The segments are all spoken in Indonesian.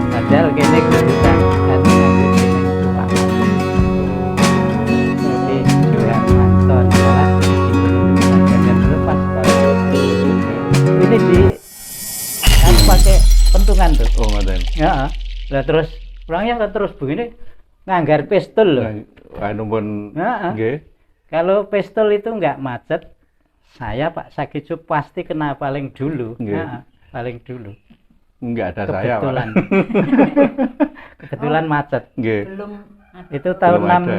Padahal kene kebutuhan kan jadi Juharmanto adalah dan lepas ini di kan pakai pentungan tuh. Oh ngoten. Ya. Lah terus orangnya terus begini nganggar pistol loh. Anu pun Heeh. nggih. Kalau pistol itu nggak macet, saya Pak Sakicu pasti kena paling dulu. Nggih. Heeh, paling dulu. Enggak ada saya, Pak. Kebetulan. Kebetulan macet. Nggih. Belum Itu tahun Belum 6 ada.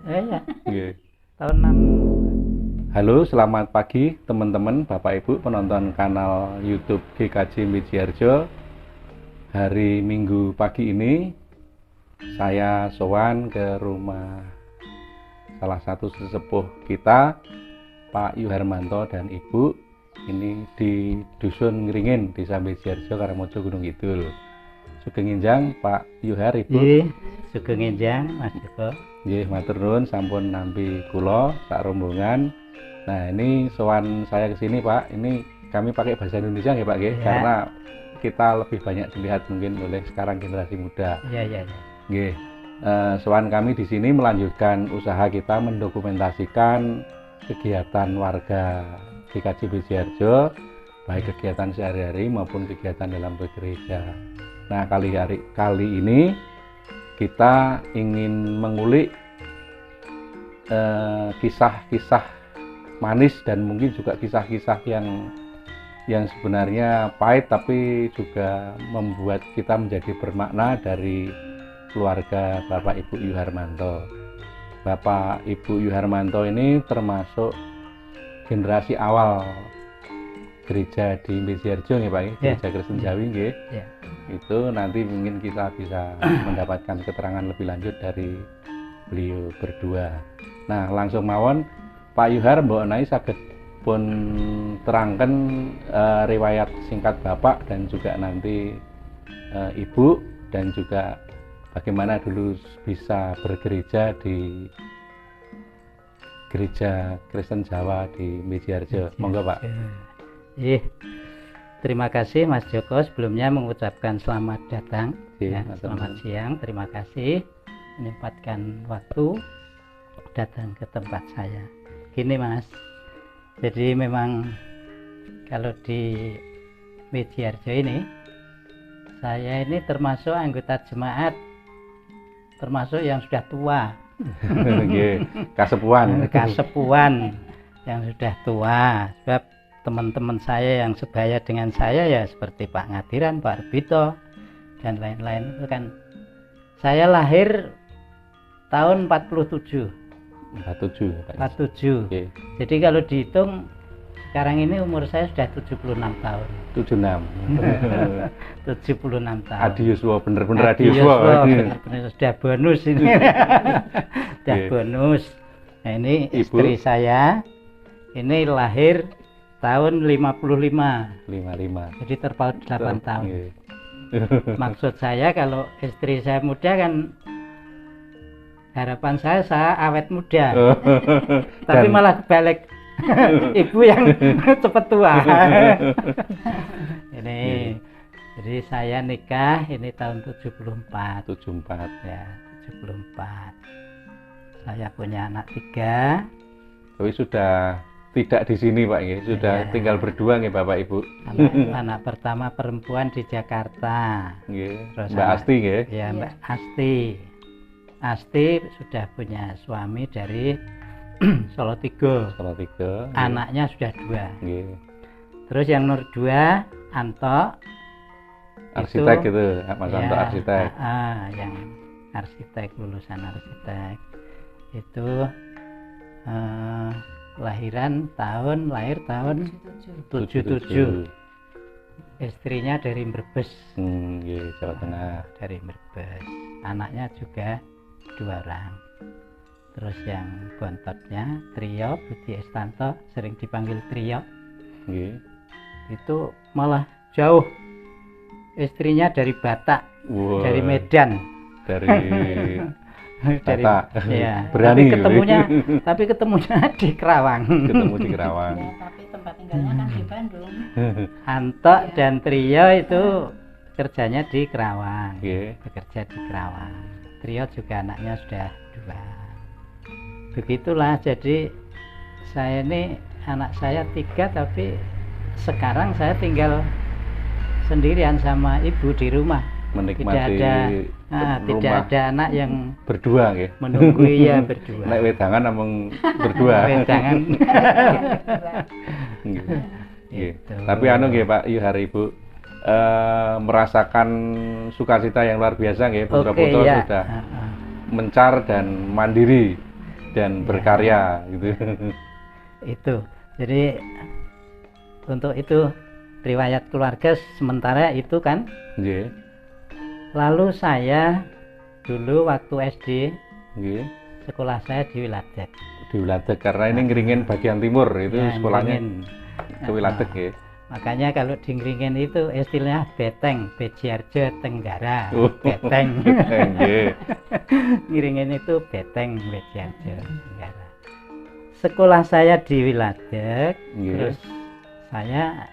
iya, Nggih. tahun 6. Halo, selamat pagi teman-teman, Bapak Ibu penonton kanal YouTube GKJ Mijiharjo. Hari Minggu pagi ini saya sowan ke rumah salah satu sesepuh kita, Pak Juharmanto dan Ibu. Ini di Dusun Ngringin, Desa Mijiharjo, Karangmojo, Gunung Kidul. Sugeng Enjang Pak Juhar, Ibu. Nggih, Sugeng Enjang Mas Joko. Nggih, matur nuwun sampun nampi kula sak rombongan. Nah, ini sowan saya ke sini, Pak. Ini kami pakai bahasa Indonesia nggih, Pak nggih, Ya. karena kita lebih banyak dilihat mungkin oleh sekarang generasi muda. Iya, iya, iya. Nggih. Sowan kami di sini melanjutkan usaha kita mendokumentasikan kegiatan warga GKJ Mijiharjo, baik kegiatan sehari-hari maupun kegiatan dalam bergereja. Nah, kali ini kita ingin mengulik kisah-kisah manis dan mungkin juga kisah-kisah yang sebenarnya pahit tapi juga membuat kita menjadi bermakna dari keluarga Bapak Ibu Juharmanto. Bapak Ibu Juharmanto ini termasuk generasi awal gereja di Mijiharjo nggih Pak, Ya. gereja Kristen Jawi nggih. Ya. Itu nanti mungkin kita bisa mendapatkan keterangan lebih lanjut dari beliau berdua. Nah, langsung mawon Pak Juhar mbok nai saged pun terangkan riwayat singkat Bapak dan juga nanti Ibu dan juga bagaimana dulu bisa bergereja di Gereja Kristen Jawa di Mijiharjo. Monggo Pak. Iya. Terima kasih Mas Joko sebelumnya mengucapkan selamat datang. Iya, Ya, matur selamat nuwun. siang. Terima kasih menyempatkan waktu datang ke tempat saya. Gini Mas. Jadi memang kalau di Mijiharjo ini saya ini termasuk anggota jemaat termasuk yang sudah tua. Nggih, kasepuhan. Kasepuan yang sudah tua, sebab teman-teman saya yang sebaya dengan saya ya seperti Pak Ngadiran, Pak Arbito dan lain-lain itu kan saya lahir tahun 47 47. 47 Nggih, jadi kalau dihitung sekarang ini umur saya sudah 76 tahun 76. 76 tahun Adioswa, bener-bener Adios, adioswa. wah, bener-bener sudah bonus ini sudah Oke. bonus. Nah ini Ibu? istri saya ini lahir tahun 55 55. jadi terpaut 8 tahun. Nggih. Maksud saya kalau istri saya muda kan harapan saya awet muda tapi Dan- malah kebalik ibu yang cepat tua ini. Jadi saya nikah ini tahun 74 74. ya 74. Saya punya anak 3. Tapi sudah tidak di sini Pak nggih, sudah Iya. tinggal berdua nggih Bapak Ibu. Anak pertama perempuan di Jakarta. Nggih. Terus Mbak anak- Asti nggih. Ya Mbak Asti. Asti sudah punya suami dari Solotigo. Salah 3. Anaknya sudah 2. Nggih. Terus yang nomor 2 Anto. Arsitek gitu, Mas Anto Ya, arsitek. yang arsitek, lulusan arsitek. Itu lahir tahun 77. Istrinya dari Brebes. Nggih, Jawa Tengah. Dari Brebes. Anaknya juga 2 orang. Terus yang bontotnya Trio Budi Estanto, sering dipanggil Trio, Nggih. itu malah jauh. Istrinya dari Batak. Wah, dari Medan. dari Dari Batak. ya. Berani gitu. Tapi ketemunya di Kerawang. Ketemu di Kerawang. Ya, tapi tempat tinggalnya kan di Bandung. Anto dan Trio itu kerjanya di Kerawang. Nggih. Bekerja di Kerawang. Trio juga anaknya sudah 2. Begitulah, jadi saya ini anak saya 3, tapi sekarang saya tinggal sendirian sama ibu di rumah. Menikmati Tidak ada anak yang berdua nggih. menunggu ya berdua. Nek wedangan namung berdua. Wedangan. Nggih. Nggih. Gitu. Tapi anu nggih Pak Yuhar Ibu merasakan sukacita yang luar biasa nggih, putra-putra ya. sudah mencar dan mandiri dan berkarya gitu. Itu. Jadi untuk itu riwayat keluarga sementara itu kan. Nggih. Lalu saya dulu waktu SD Nggih. sekolah saya di Wiladeg. Di Wiladeg karena ini Ngringin bagian timur itu Ya, sekolahnya Ngringin. ke Wiladeg nggih. Makanya kalau di Ngringin itu istilahnya Beteng, Bejiarjo Tenggara. Oh. Beteng. Nggih. Ngringin itu Beteng, Bejiarjo Tenggara. Sekolah saya di Wiladeg, Nggih. terus saya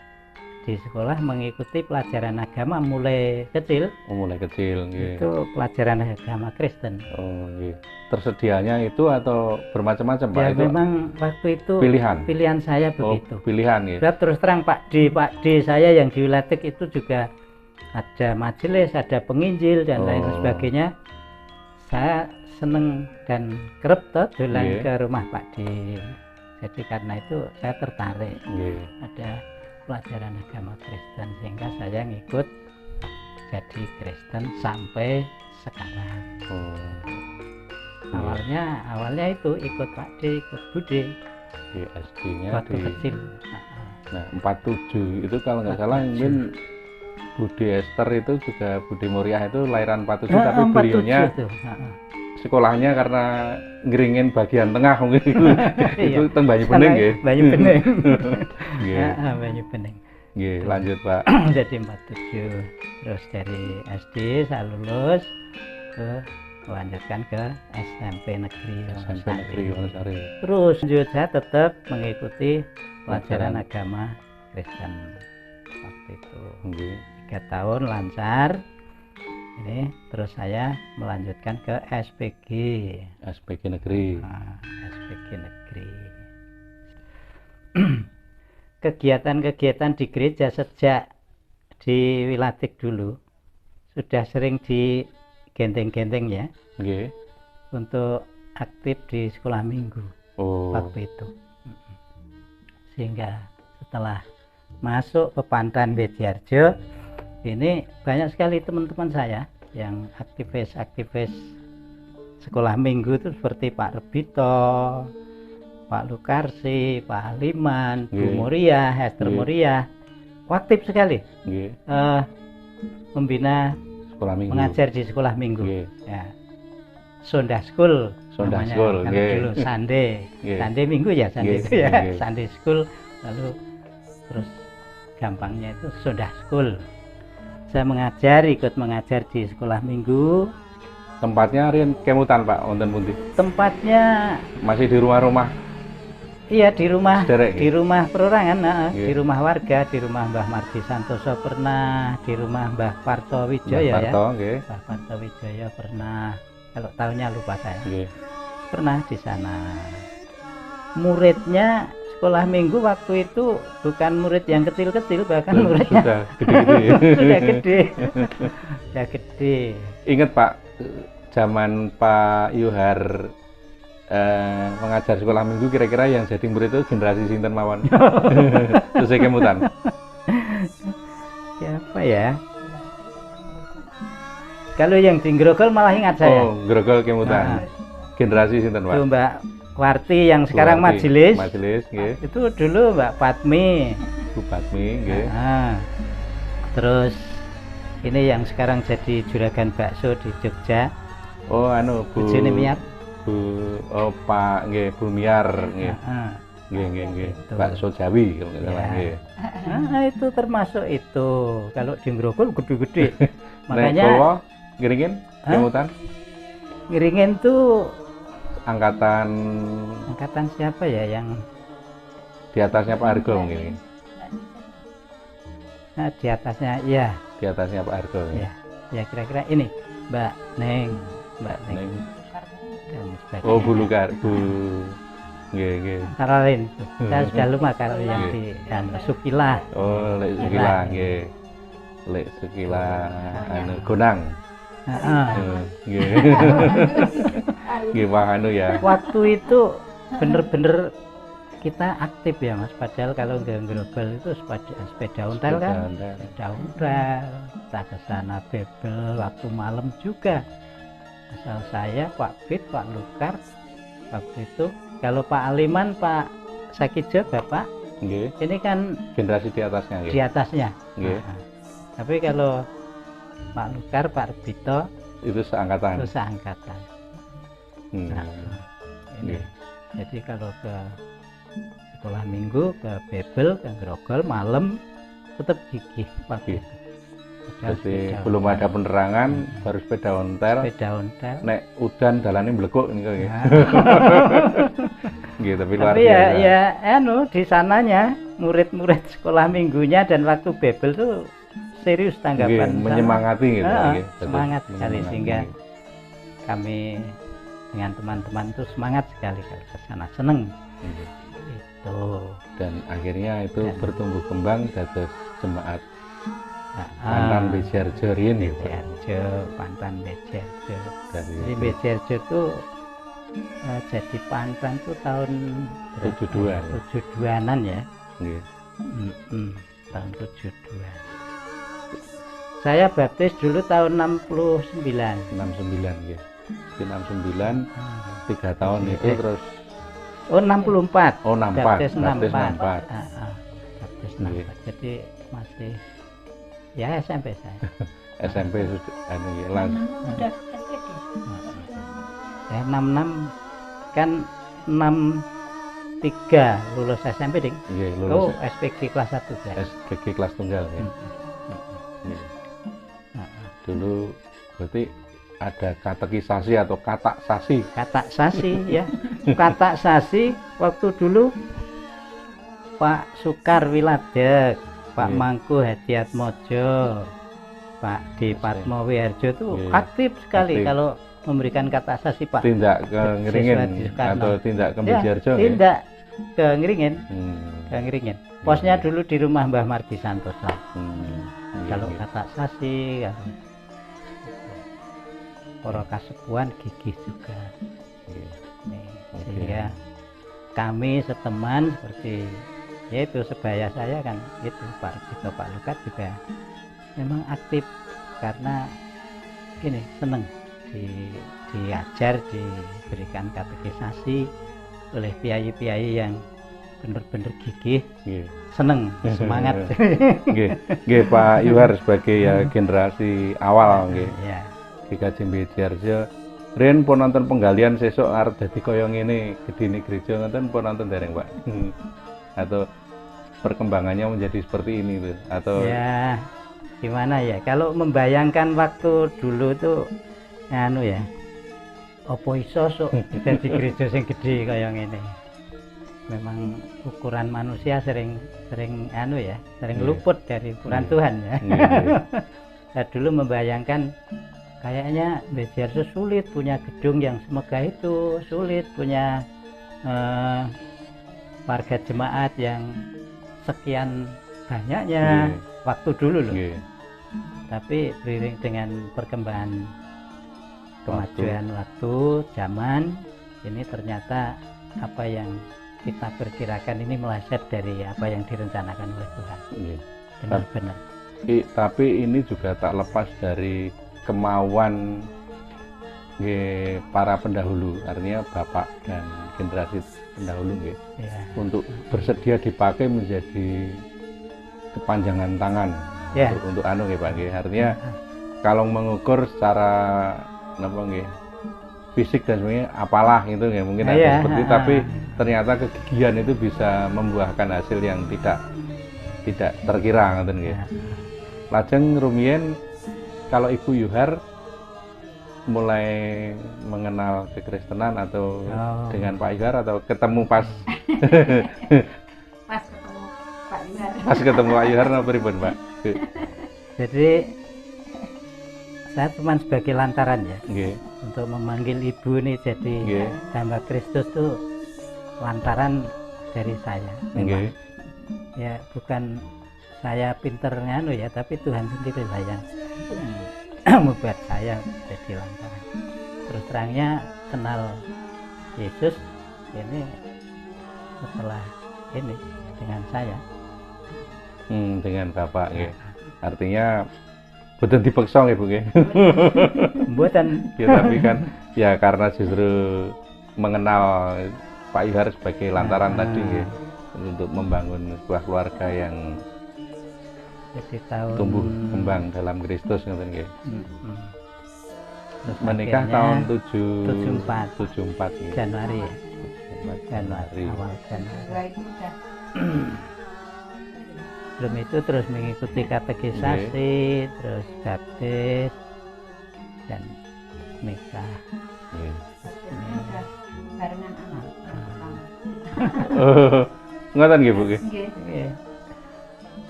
di sekolah mengikuti pelajaran agama mulai kecil. Oh, mulai kecil nggih. Itu pelajaran agama Kristen. Oh, nggih. Tersedianya itu atau bermacam-macam Pak? Ya Itu memang waktu itu pilihan saya Oh, begitu. pilihan nggih. Sebab terus terang Pak D saya yang di Wiladeg itu juga ada majelis, ada penginjil dan lain Oh. sebagainya. Saya seneng dan kerep toh dolan Nggih. ke rumah Pak D. Jadi karena itu saya tertarik Nggih. ada pelajaran agama Kristen sehingga saya ngikut jadi Kristen sampai sekarang. Oh. Awalnya itu ikut Pak D, ikut Bude Di SD-nya waktu di kecil. Nah, 47 itu kalau nggak salah 47. mungkin Budi Esther itu juga Budi Muriah itu lahiran 47 Ah, tapi 47 beliaunya tuh. sekolahnya karena Ngringin bagian tengah mungkin itu itu Iya. teng Banyu Bening nggih. Banyu Bening. Nggih. Banyu Bening. Nggih, lanjut Pak. Jadi 47. Terus dari SD saya lulus melanjutkan ke SMP Negeri SMP Negeri Wonosari. Terus lanjut saya tetap mengikuti pelajaran agama Kristen waktu itu. Nggih. 3 tahun lancar. Ini terus saya melanjutkan ke SPG. SPG Negeri. SPG Negeri. Kegiatan-kegiatan di gereja sejak di Wiladeg dulu sudah sering di genteng-genteng ya Nggih. untuk aktif di sekolah minggu Oh. waktu itu. Sehingga setelah masuk Pepantan Bejiarjo ini banyak sekali teman-teman saya yang aktivis sekolah minggu itu seperti Pak Rebito, Pak Lukarsi, Pak Haliman, Bu Nggih. Muriah, Hester Nggih. Muriah, aktif sekali Nggih. Sekolah membina minggu. mengajar di sekolah minggu. Nggih. Ya. Sondah School Sondah namanya. School, Kalau nggih. dulu Sunday, Nggih. Sunday minggu ya, Sunday Nggih, itu ya, nggih. Sunday School, lalu terus gampangnya itu Sondah School. Saya ikut mengajar di sekolah minggu. Tempatnya riyen kemutan Pak wonten pundi? Tempatnya Masih di rumah-rumah. iya di rumah Sederek, di rumah perorangan, Nggih. di rumah warga, di rumah Mbah Mardi Santoso pernah, di rumah Mbah Parto Wijaya ya. Parto nggih. Mbah Parto Wijaya pernah. Kalau tahunnya lupa saya. Nggih. Pernah di sana. Muridnya sekolah minggu waktu itu bukan murid yang kecil-kecil, bahkan muridnya Sudah gede-gede. sudah gede. Sudah gede. Ingat Pak, zaman Pak Yuhar mengajar sekolah minggu kira-kira yang jadi murid itu generasi sinten mawon? Terus kemutan. Siapa ya? Kalau yang di Grogol malah ingat saya. Oh, Grogol kemutan. Nah, Generasi sinten Pak? itu Mbak Warti yang sekarang Warti. majelis. Majelis nggih. Itu dulu Mbak Patmi. Bu Patmi nggih. Nah, terus ini yang sekarang jadi juragan bakso di Jogja. Oh, anu Bu. Bujune Miar. Bu oh Pak nggih, Bu Miar nggih. Nah, Nggih, nggih, nggih. Itu. Bakso Jawi kalau nggak salah Ya. nggih. nah, itu termasuk itu. Kalau di Grogol gede-gede. Makanya kalau ngiringin Hah? kemutan ngiringin tuh angkatan angkatan siapa ya yang di atasnya Pak Hargo mungkin. di atasnya, iya, Di atasnya Pak Hargo ya. ya kira-kira ini Mbak Neng Neng. dan sebagainya. Oh, Bu Lukar, Bu. Nggih, nggih. Antara lain, saya sudah lupa kalau yang di Sukila. Oh, Lek Sukila nggih. Lek Sukila anu Gonang. Heeh. Nggih. Nggih, Pak anu ya. Waktu itu bener-bener kita aktif ya Mas, padahal kalau nggak gerobol itu sepeda ontel kan, sepeda ontel, kita ke sana bebel, waktu malam juga. Asal saya, Pak Bit, Pak Lukar, waktu itu kalau Pak Aliman, Pak Sakijo, Bapak, Nggih. ini kan Generasi di atasnya nggih. di atasnya. Nggih. Nah, tapi kalau Pak Lukar, Pak Rbito Itu seangkatan. itu seangkatan. Hmm. Nah, ini. Nggih. Jadi kalau ke sekolah minggu, ke bebel, ke grogol, malam tetap gigih waktu Nggih. itu. Padahal Jadi sepeda belum ontel. ada penerangan, baru sepeda ontel. Sepeda ontel. Nek udan dalane mlekuk niku nggih. Nah, Nggih, tapi luar tapi ya, biasa. ya anu di sananya murid-murid sekolah minggunya dan waktu bebel tuh serius Nggih, tanggapan sama. menyemangati gitu Ah, nggih. Betul. semangat sekali, Menyemangati. sehingga kami dengan teman-teman tuh semangat sekali kalau ke sana, seneng Nggih. itu. Dan akhirnya itu Dan- bertumbuh kembang dados jemaat Nah, Pantan Bejarjo riyen ya, Pak. Bejarjo, Pantan Bejarjo. Dari Jadi Bejarjo tuh jadi Pantan tuh tahun 72. 72-an ya. Nggih. Tahun 72. Saya baptis dulu tahun 69. 69 nggih. Di 69 3 tahun itu Nggih. terus Oh 64. oh 64. Baptis 64. 64. Baptis Nggih. 64. Jadi masih ya SMP saya. SMP sudah anu nggih langsung. Udah SPD. Ya 66 kan 63 lulus SMP ding. Nggih, Oh, lulus SPG kelas 1 ya. SPG kelas tunggal ya. Nggih. Dulu berarti ada katekisasi atau katak sasi. Katak sasi ya. Katak sasi waktu dulu Pak Sukar Wiladek, Pak Iya. Mangku Hadiat Mojo, Pak D Patmo Wiharjo itu Iya. aktif sekali Aktif. kalau memberikan kata sasi Pak. Tindak ke Ngeringin Siswa di Soekarno. atau tindak ke Ya, Bejarjo nggih. tidak ke Ngeringin, Hmm. ke Ngeringin. Posnya Iya. dulu di rumah Mbah Mardi Santoso. Hmm. Iya, Kalau iya. kata sasi, kalau para kasepuhan gigih juga. Iya. Nih, Oke. sehingga kami seteman seperti yaitu sebaya saya kan itu Pak Rbito, Pak Lukar juga memang aktif karena gini seneng diajar, diberikan katekisasi oleh piai-piai yang benar-benar gigih, Nggih. seneng, semangat. Nggih. Nggih Pak Yuhar sebagai ya generasi awal nggih. Ya, GKJ Bejarjo. Ren pun nonton penggalian sesuk arep dadi kaya ngene gedene gereja ngoten pun nonton dereng Pak. Atau perkembangannya menjadi seperti ini tuh atau ya gimana ya kalau membayangkan waktu dulu tuh anu ya opo iso sok dadi gereja sing gede kaya ngene. Memang ukuran manusia sering anu ya, sering Iya. luput dari ukuran Iya. Tuhan ya. Nggih, nggih. Saya dulu membayangkan kayaknya Bejarjo sulit punya gedung yang semegah itu, sulit punya warga jemaat yang sekian banyaknya Nggih. waktu dulu loh. Nggih. Tapi beriring dengan perkembangan kemajuan waktu, zaman, ini ternyata apa yang kita perkirakan ini meleset dari apa yang direncanakan oleh Tuhan. Nggih. Benar-benar. Tapi ini juga tak lepas dari kemauan nggih, para pendahulu, artinya bapak dan generasi pendahulu nggih, Ya. untuk bersedia dipakai menjadi kepanjangan tangan Ya. untuk anu nggih Pak nggih. Artinya kalau mengukur secara napa nggih fisik dan sebagainya apalah itu nggih mungkin ada Iya, seperti itu, tapi ternyata kegigihan itu bisa membuahkan hasil yang tidak terkira ngoten nggih. Ya. Lajeng rumiyin kalau Ibu Yuhar mulai mengenal kekristenan atau Oh. dengan Pak Yuhar atau ketemu pas Pas ketemu Pak Yuhar. pas ketemu Pak Yuhar apa pripun, Pak? Bu. Jadi saya cuma sebagai lantaran ya Nggih. untuk memanggil ibu nih jadi Nggih. hamba Kristus tuh lantaran dari saya. Nggih. Ya bukan saya pinter nganu ya, tapi Tuhan sendiri lah yang membuat saya jadi lantaran. Terus terangnya kenal Yesus ini setelah ini dengan saya. Dengan Bapak nggih. Artinya boten dipeksa nggih, Bu nggih. Mboten. Ya tapi kan ya karena justru mengenal Pak Yuhar sebagai lantaran tadi nggih untuk membangun sebuah keluarga yang Jadi tahun tumbuh kembang dalam Kristus ngoten nggih. Terus Menikah akhirnya tahun 74 nggih. Januari ya. 74 Januari awal Januari. Setelah itu udah Sebelum itu terus mengikuti katekisasi, terus baptis dan nikah. Nggih. udah barengan anak pertama. Oh, ngoten nggih, Bu nggih. Nggih. Nggih.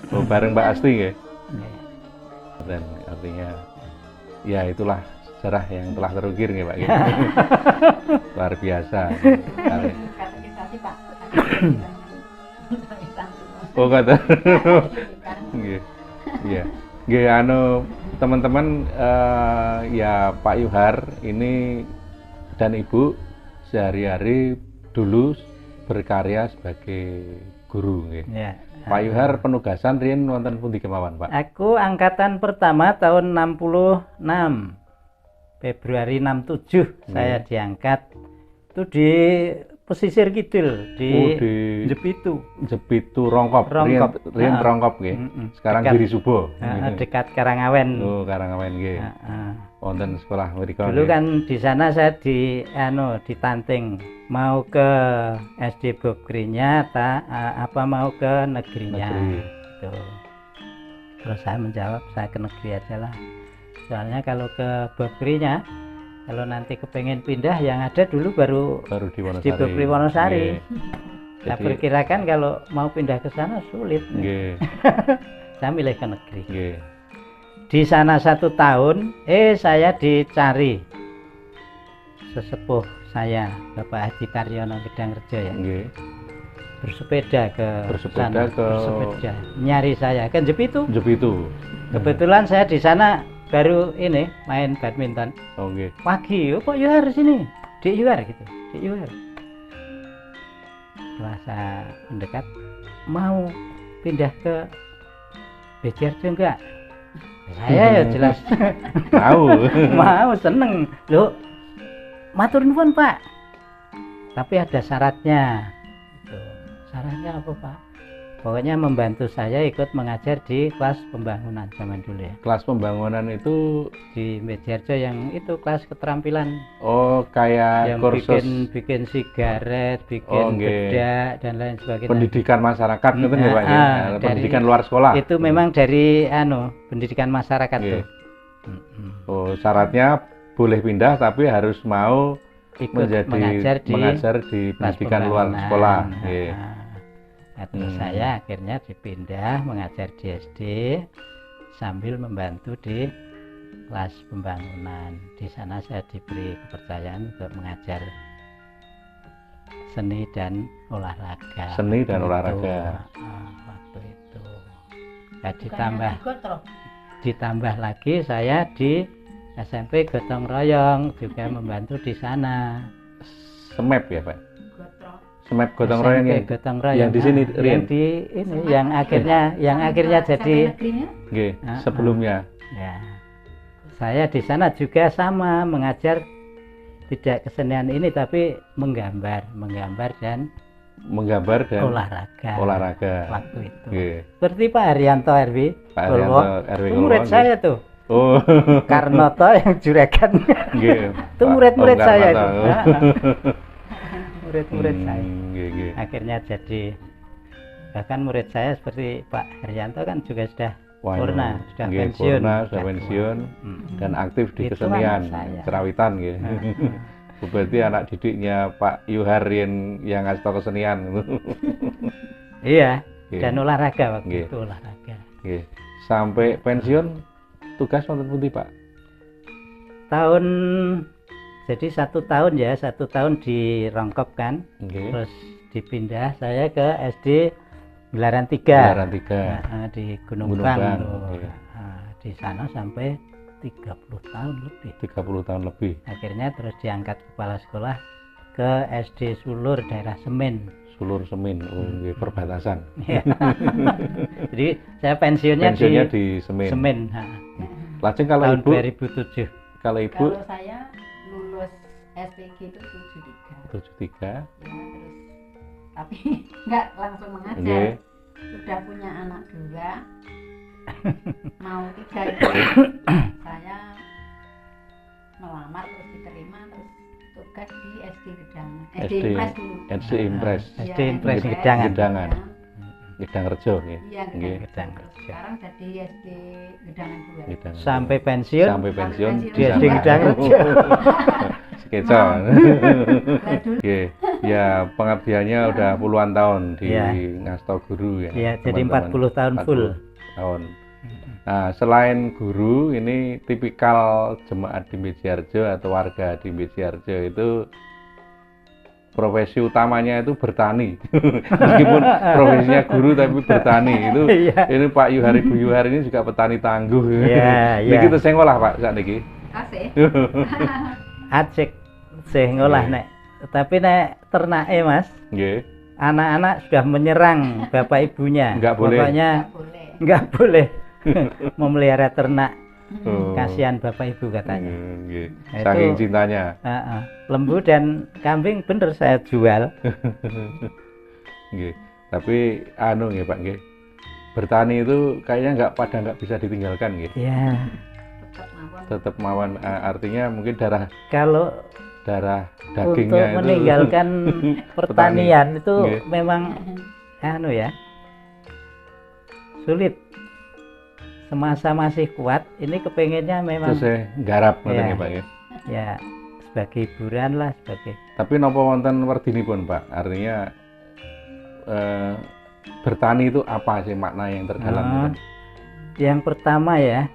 Oh, bareng Mbak Asti nggih. Nggih. Dan artinya ya itulah sejarah yang telah terukir nggih Pak nggih. Luar biasa. Katekisasi Pak. Oh kata. Nggih. Iya. Nggih anu teman-teman ya Pak Yuhar ini dan Ibu sehari-hari dulu berkarya sebagai guru nggih. Ya. Pak Yuhar penugasan riyen wonten pundi kemawon, Pak? Aku angkatan pertama tahun 66. Februari 67 saya diangkat. Itu di pesisir kidul di Jepitu. Jepitu. Jepitu Rongkop. Rongkop. Riyen Rongkop nggih. Sekarang Dekat- Giri Subo. Dekat Karangawen. Oh, Karangawen nggih. Heeh. Wonten sekolah mriko. Dulu nggih. kan di sana saya ditanting mau ke SD Bogrinya apa mau ke negerinya. Negeri. Gitu. Terus saya menjawab saya ke negeri aja lah. Soalnya kalau ke Bogrinya kalau nanti kepengen pindah yang ada dulu baru Baru di Wonosari. di Bogri Wonosari. Nggih. Saya Jadi- perkirakan kalau mau pindah ke sana sulit. Nggih. Saya milih ke negeri. Nggih. Di sana 1 tahun, saya dicari sesepuh saya, Bapak Haji Karyono Gedangrejo ya, Nggih. bersepeda ke Bersepeda sana, ke- bersepeda, nyari saya kan Jepitu. Jepitu. Kebetulan saya di sana baru ini main badminton Oh nggih. pagi. Oh Pak Yuhar sini, Dik Yuhar gitu, Dik Yuhar. Setelah saya mendekat, mau pindah ke Bejarjo enggak? Saya ya jelas Tahu. mau, seneng loh, matur nuwun Pak, tapi ada syaratnya. Gitu. Syaratnya apa Pak? Pokoknya membantu saya ikut mengajar di kelas pembangunan zaman dulu ya, Kelas pembangunan itu di Bejarjo yang itu kelas keterampilan oh kayak yang kursus bikin sigaret, Oh, bikin nggih. bedak dan lain sebagainya. pendidikan masyarakat gitu ya Pak ya? dari- Pendidikan luar sekolah. Itu memang dari pendidikan masyarakat Nggih. tuh. Mm-mm. Oh, syaratnya boleh pindah tapi harus mau Ikut mengajar di kelas pendidikan luar pembangunan. sekolah. Nggih. Nah, terus saya akhirnya dipindah mengajar di SD sambil membantu di kelas pembangunan. Di sana saya diberi kepercayaan untuk mengajar seni dan olahraga. Seni dan Waktu olahraga. itu. Waktu itu. Ya, Bukannya ikut loh. ditambah lagi saya di SMP Gotong Royong juga membantu di sana. Semep ya Pak? Gotro. Semep Gotong SMP Royong ya? Gotong Royong. Yang di sini, yang Rian? di ini yang akhirnya jadi negerinya Nggih, Ah, sebelumnya. ya. Saya di sana juga sama mengajar tidak kesenian ini tapi menggambar dan Menggambar dan olahraga. waktu itu. Nggih. Seperti Pak Haryanto RW. Pak Kulwo. Haryanto RW Itu Kulwo, murid nggih. saya tuh. Oh. Karnoto yang juragan. Nggih. Itu Pak murid-murid Om saya itu. Karnoto. Murid-murid saya. Nggih, nggih. Akhirnya jadi bahkan murid saya seperti Pak Haryanto kan juga sudah Wah, Purna, sudah nggih, pensiun. Purna, sudah pensiun dan aktif di Itu kesenian anak saya. cerawitan nggih. Berarti anak didiknya Pak Yuhar yang ngasih tahu kesenian. Iya, Nggih. dan olahraga waktu Nggih. itu olahraga. Nggih. Sampai pensiun tugas wonten pundi, Pak? Tahun jadi 1 tahun ya, 1 tahun di Rongkop kan, Nggih. terus dipindah saya ke SD Gelaran 3. Gelaran 3. Di Gunung Gunung Bang. Bang, tuh. iya. Di sana sampai 30 tahun lebih. 30 tahun lebih. Akhirnya terus diangkat kepala sekolah ke SD Sulur daerah Semen. Sulur Semin, nggih, perbatasan. Ya. Jadi saya pensiunnya di Semin. Semen. Lajeng kalau Tahun Ibu, 2007. kalau Ibu Kalau saya lulus SPG itu 73. 73. Ya, terus tapi nggak langsung mengajar. Nggih. Sudah punya anak 2. Mau 3 itu saya melamar terus diterima terus tugas di SD Gedangan. SD Impres dulu. SD Impres. Iya, SD Impres Impres, Gedangan. Gedangan. Gedang Rejo nggih. Iya, Nggih. Gedangan. Gedang. Sekarang jadi SD Gedangan 2. Gedangan. Sampai pensiun Sampai pensiun di SD Gedangan. Skeca. Lah dulu Nggih. Ya, pengabdiannya udah puluhan tahun di Iya. Ngasto Guru ya. Iya, jadi teman-teman. 40 tahun full. 40 tahun. Nah, selain guru, ini tipikal jemaat di Mijiarjo atau warga di Mijiarjo itu profesi utamanya itu bertani. Meskipun profesinya guru tapi bertani. Itu Iya. ini Pak Yuhari Bu Yuhari ini juga petani tangguh. Iya, iya. Niki tesih ngolah Pak saat niki. kasih. Acik sih ngolah Nggih. nek. Tapi nek ternake Mas, Nggih. anak-anak sudah menyerang bapak ibunya. Nggak boleh. Pokoknya Nggak boleh. nggak boleh memelihara ternak. Oh. Kasihan bapak ibu katanya. Nggih. Nah, Saking itu- cintanya. Lembu dan kambing bener saya jual. Nggih. Tapi anu nggih Pak nggih. Bertani itu kayaknya nggak bisa ditinggalkan nggih. Ya, Tetap mawon. Tetap mawon artinya mungkin darah kalau untuk dagingnya itu meninggalkan pertanian itu Nggih. memang anu ya sulit. Semasa masih kuat, ini kepengennya memang terus saya garap ngoten Iya. nggih Pak nggih. ya sebagai hiburan lah, sebagai Tapi napa wonten werdinipun Pak? Artinya bertani itu apa sih makna yang terdalam Ah. itu? yang pertama ya.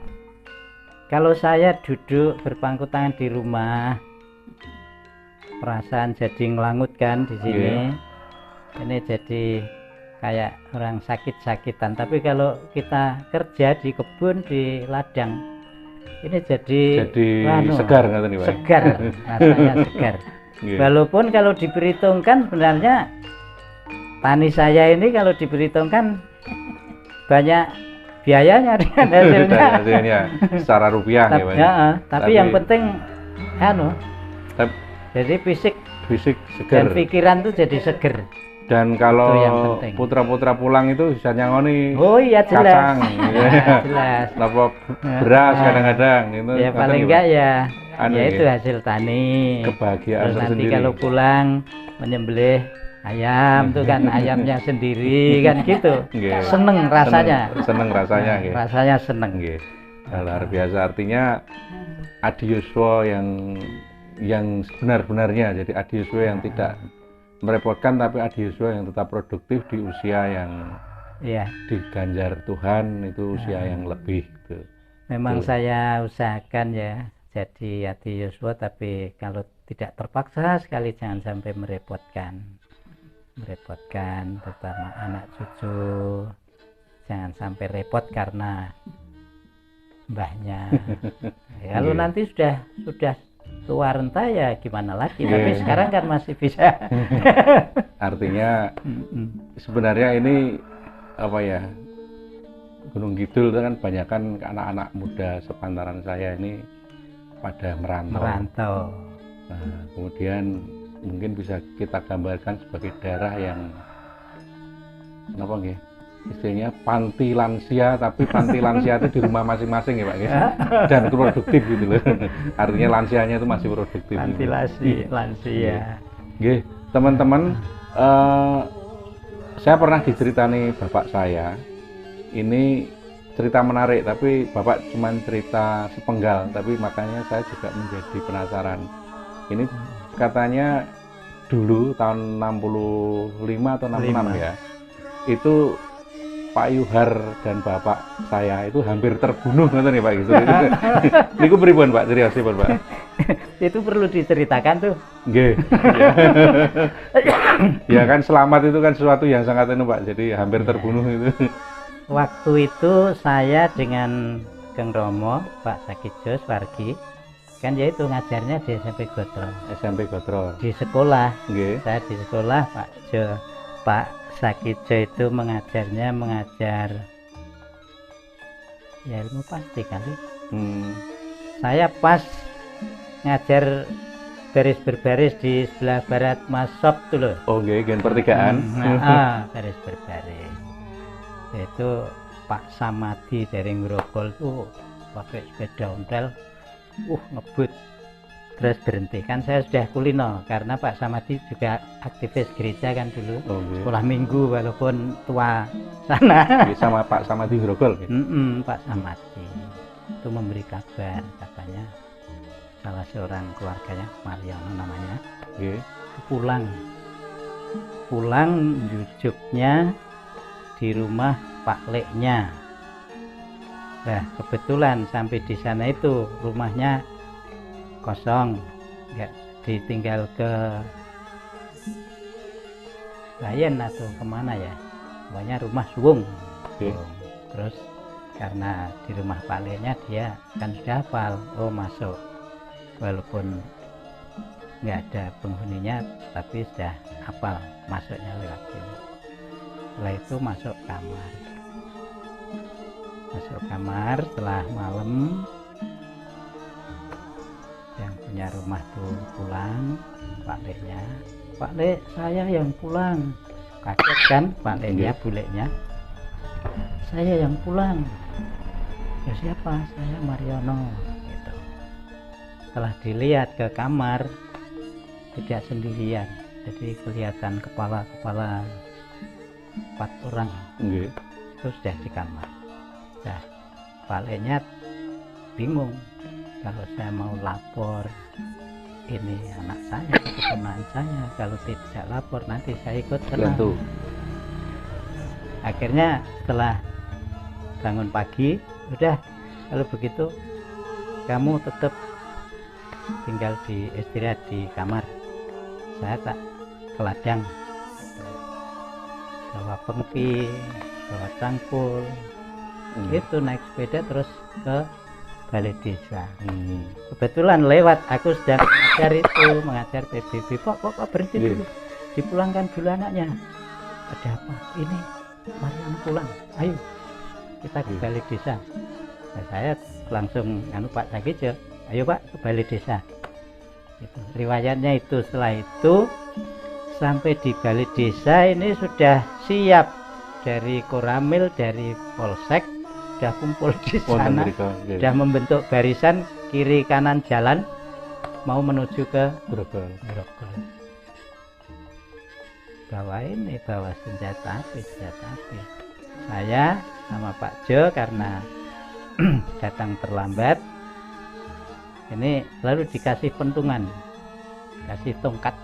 Kalau saya duduk berpangku tangan di rumah, perasaan jadi ngelangut kan di sini. Ini jadi kayak orang sakit-sakitan. Tapi kalau kita kerja di kebun, di ladang, ini jadi anu, segar ngoten nih Pak. segar, rasanya segar. Nggih. Walaupun kalau diperhitungkan sebenarnya tani saya ini kalau diperhitungkan banyak biayanya dengan hasilnya. Hasilnya secara rupiah ya Pak. Tapi yang penting anu, Tap- jadi fisik fisik dan segar. pikiran tuh jadi seger. Dan Itu yang kalau penting. putra-putra pulang itu bisa nyangoni Oh iya jelas. kacang, Ya, jelas. napa beras Ah. kadang-kadang itu. Ya ngoten paling nggih, enggak ya, Anu ya ya. itu hasil tani. Pak. Kebahagiaan Terus nanti tersendiri. kalau pulang menyembelih ayam tuh kan ayamnya sendiri kan gitu. Nggih. Seneng rasanya. Seneng rasanya nggih. Rasanya seneng. Nggih. Luar biasa, artinya Adi Yuswo yang sebenar-benarnya, jadi Adi Yuswo yang tidak merepotkan tapi Adi Yuswo yang tetap produktif di usia yang Iya, diganjar Tuhan, itu usia yang lebih gitu. memang Betul. saya usahakan ya jadi Adi Yuswa, tapi kalau tidak terpaksa sekali jangan sampai merepotkan terutama anak cucu, jangan sampai repot karena mbahnya. Ya, kalau Iya. nanti sudah tua renta ya gimana lagi, Iya. tapi sekarang kan masih bisa. Artinya Mm-mm. sebenarnya ini apa ya, Gunung Kidul itu kan banyak kan anak-anak muda sepantaran saya ini pada merantau. Merantau. Nah, kemudian mungkin bisa kita gambarkan sebagai daerah yang apa nggih? Istilahnya panti lansia, tapi panti lansia itu di rumah masing-masing ya Pak ya. Dan produktif gitu loh. Artinya lansianya itu masih produktif. Ventilasi lansia. Nggih, teman-teman, saya pernah diceritani bapak saya. Ini cerita menarik, tapi Bapak cuma cerita sepenggal, tapi makanya saya juga menjadi penasaran. Ini katanya dulu tahun 65 atau 66 ya, itu Pak Yuhar dan Bapak saya itu hampir terbunuh, ngerti nih Pak gitu. Niku pripun Pak, cerita Pak? Itu perlu diceritakan tuh. Nggih. Ya kan selamat itu kan sesuatu yang sangat anu Pak, jadi hampir terbunuh itu. Waktu itu saya dengan Kang Romo, Pak Sakijo Swargi, kan ya itu ngajarnya di SMP Gotro. SMP Gotro. Di sekolah, Nggih. saya di sekolah Pak Sakijo itu mengajar ya ilmu pasti kali. Saya pas ngajar baris berbaris di sebelah barat Masop tuh loh. Oh nggih, gen pertigaan. Baris berbaris. Itu Pak Samadi dari Ngrogol tuh pakai sepeda ontel, ngebut. Terus berhenti, kan saya sudah kulino karena Pak Samadi juga aktivis gereja kan dulu. Sekolah minggu walaupun tua sana. Sama Pak Samadi Ngrogol. Pak Samadi itu memberi kabar katanya salah seorang keluarganya, Mariono namanya, pulang jujuknya di rumah Pak Leknya. Nah kebetulan sampai di sana itu rumahnya kosong, nggak ditinggal ke Bayan atau kemana ya, pokoknya rumah suwung. Terus karena di rumah Pak Leknya dia kan sudah hafal, masuk walaupun nggak ada penghuninya tapi sudah hafal masuknya lewat sini. Setelah itu masuk kamar setelah malam, yang punya rumah tuh pulang, Pak Leknya, Pak Lek saya yang pulang. Kaget kan Pak Leknya, buleknya, saya yang pulang. Ya siapa? Saya Mariono gitu. Setelah dilihat ke kamar tidak sendirian, jadi kelihatan kepala-kepala 4 orang itu sudah di kamar. Nah Pak Leknya bingung, kalau saya mau lapor ini anak saya, keponakan saya, kalau tidak lapor nanti saya ikut kena. Akhirnya setelah bangun pagi, udah kalau begitu kamu tetap tinggal di istirahat di kamar, saya tak ke ladang, bawa pengki, bawa cangkul, itu naik sepeda terus ke balai desa. Kebetulan lewat, aku sedang mengajar PBB. Pak berhenti dulu, dipulangkan dulu anaknya. Ada apa? Ini Mariam pulang, ayo kita ke balai desa. Nah, saya langsung Pak Sakijo, ayo Pak ke balai desa. Itu riwayatnya itu. Setelah itu sampai di balai desa ini sudah siap dari Koramil, dari Polsek, sudah kumpul di sana, sudah membentuk barisan kiri kanan jalan mau menuju ke Grogol. Bawa senjata api. Saya sama Pak Jo karena datang terlambat, ini lalu dikasih pentungan, kasih tongkat,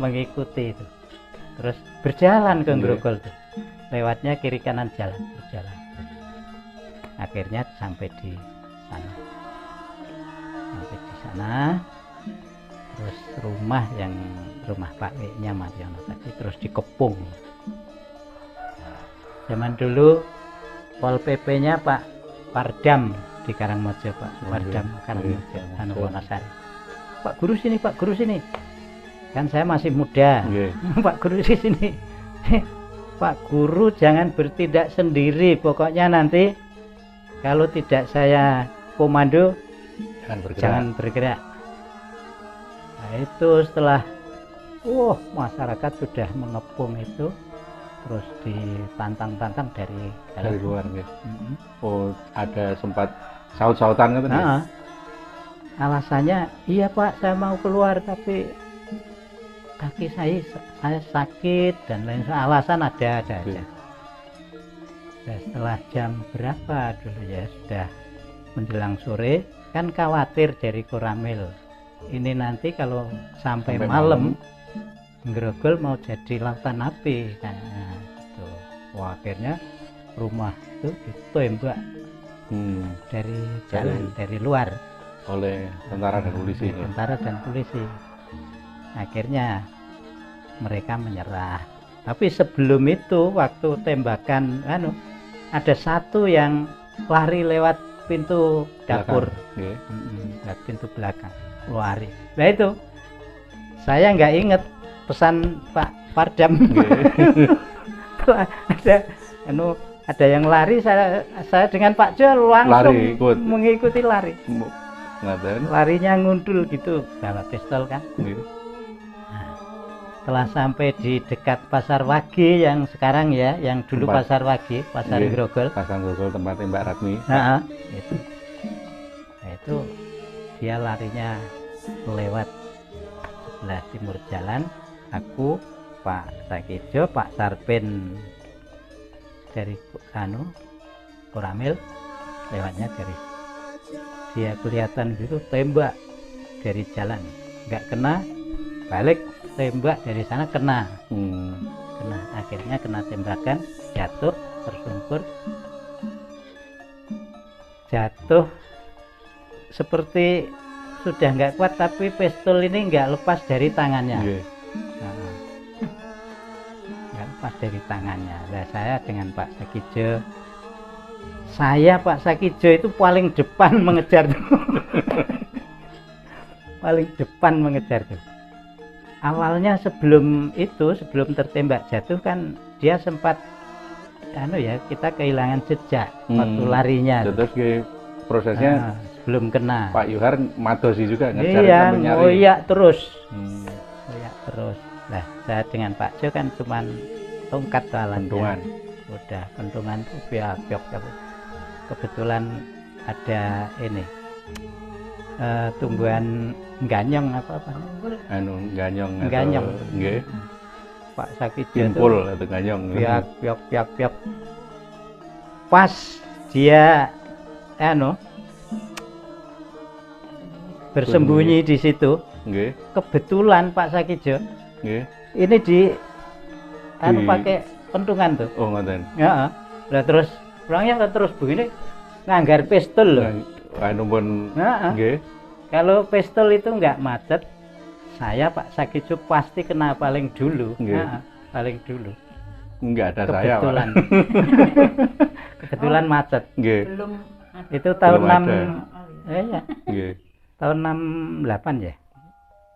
mengikuti itu. Terus berjalan ke Grogol tuh. Lewatnya kiri kanan jalan, berjalan. Akhirnya sampai di sana. Terus rumah Pak Leknya Mariono tadi terus dikepung. Zaman dulu Pol PP-nya Pak Pardam di Karangmojo, Pak Pardam Karangmojo, Wonosari. Pak guru sini. Kan saya masih muda. Pak guru di sini. Pak guru jangan bertindak sendiri, pokoknya nanti kalau tidak saya komando jangan bergerak. Nah itu setelah masyarakat sudah mengepung itu, terus ditantang dari luar ya. Ada sempat saut-sautan gitu. Alasannya, iya Pak saya mau keluar tapi kaki saya sakit dan lain alasan ada aja. Nah, setelah jam berapa dulu ya, sudah menjelang sore, kan khawatir dari Koramil ini nanti kalau sampai malam Grogol mau jadi lautan api kan. Nah, gitu. Wah, akhirnya rumah itu ditembak dari jalan, dari luar oleh tentara dan polisi. Tentara dan polisi. Akhirnya mereka menyerah. Tapi sebelum itu waktu tembakan ada satu yang lari lewat pintu dapur, lewat pintu belakang, lari. Nah itu saya nggak inget pesan Pak Pardam. ada yang lari, saya dengan Pak Jo langsung mengikuti lari. Larinya ngundul gitu, bawa pistol kan. Nah, setelah sampai di dekat Pasar Wage yang sekarang ya, yang dulu Pasar Wage, Pasar Grogol. Pasar Grogol tempatnya Mbak Ratmi. Itu. Nah, itu dia larinya lewat sebelah timur jalan. Aku, Pak Sakijo, Pak Sarpen dari Koramil lewatnya dari dia kelihatan gitu, tembak dari jalan nggak kena, balik tembak dari sana kena. Kena, akhirnya kena tembakan, jatuh tersungkur, jatuh seperti sudah nggak kuat, tapi pistol ini nggak lepas dari tangannya. Nggak lepas dari tangannya. Nah, saya dengan Pak Sakijo, Pak Sakijo itu paling depan mengejar tuh. Paling depan mengejar tuh. Awalnya sebelum tertembak jatuh kan dia sempat kita kehilangan jejak waktu larinya. Terus prosesnya belum kena. Pak Yuhar madosi juga ngejar sampai nyari. Ngoyak terus. Terus. Nah, saya dengan Pak Jo kan cuman tongkat alatnya. Udah pentungan tuh piok. Kebetulan ada ini tumbuhan ganyong apa ganyong nggih. Pak Sakijo timpul atau ganyong piok. Pas dia bersembunyi di situ. Kebetulan Pak Sakijo ini di pakai pentungan tuh. Oh, ngoten. Heeh. Lah terus pulangnya terus begini nganggar pistol loh. Kalau pistol itu nggak macet, saya Pak Sakijo pasti kena paling dulu. Paling dulu. Enggak ada kebetulan. Saya. Kebetulan macet. Belum. Itu tahun 6 tahun 68 ya.